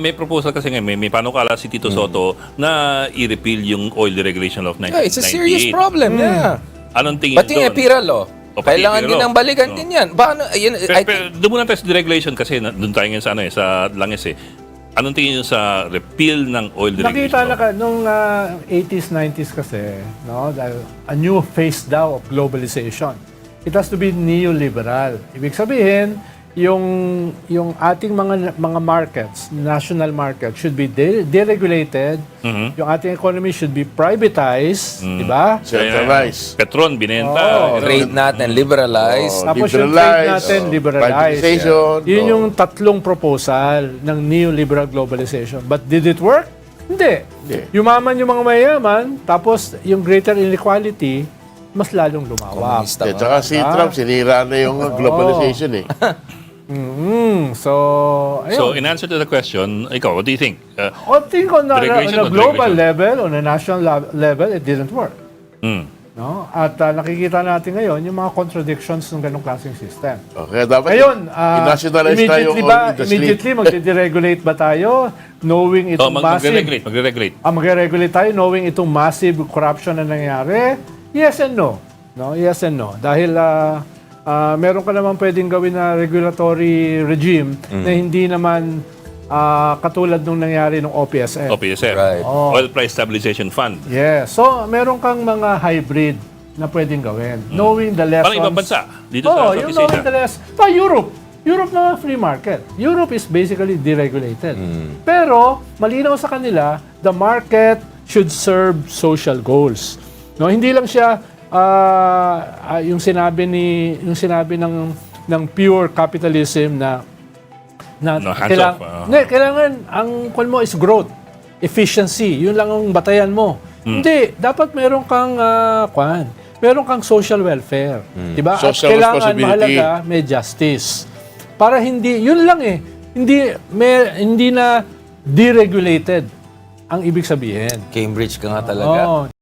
may proposal kasi ngayon, may panukala si Tito Soto na i-repeal yung oil deregulation of 1998. Yeah, it's a serious problem. Yeah. Anong tingin Pati yung doon? EPIRA law. O, pati Kailangan EPIRA din law. ang balikan din yan. Paano, ayun, Pero doon muna tayo sa deregulation kasi doon tayo ngayon sa, sa langis eh. Anong tingin nyo sa repeal ng oil deregulation? Nakita na nung 80s, 90s kasi, no, dahil a new phase daw of globalization. It has to be neoliberal. Ibig sabihin, yung ating mga markets, national market, should be deregulated. Yung ating economy should be privatized, di ba? Centralized. Petron, binenta. trade natin, liberalize. Tapos yung trade natin, liberalize. Yun yung tatlong proposal ng neoliberal globalization. But did it work? Hindi. Yumaman yung mga mayayaman, tapos yung greater inequality, mas lalong lumawak. Komunista. Tsaka si Trump, sinira na yung globalization eh. So, So, ayun. in answer to the question, ikaw, what do you think? I think on Deregulation a o global deregulation? level, on a national level, it didn't work. No? At nakikita natin ngayon yung mga contradictions ng ganong klaseng system. Kaya dapat Ngayon, i-nationalize tayo immediately yung ba, oil industry. immediately magde-deregulate ba tayo knowing itong massive Magre-regulate. magre-regulate tayo knowing itong massive corruption na nangyayari? Yes and no. No, yes and no. Dahil meron ka naman pwedeng gawin na regulatory regime na hindi naman katulad nung nangyari ng OPSF. OPSF. Right. Oil Price Stabilization Fund. Yes. So, meron kang mga hybrid na pwedeng gawin. Knowing the lessons. Parang ibang bansa. Dito sa yung Southeast knowing Asia. the lessons. Europe. Europe na free market. Europe is basically deregulated. Pero, malinaw sa kanila, the market should serve social goals. No, hindi lang siya yung sinabi ng pure capitalism na No, hands off. kailangan ang kwan mo is growth, efficiency. Yun lang ang batayan mo. Hindi, dapat meron kang meron kang social welfare, 'di ba? At Social kailangan responsibility. mahalaga may justice. Para hindi, yun lang eh. Hindi na deregulated ang ibig sabihin. Cambridge ka nga talaga. Oo.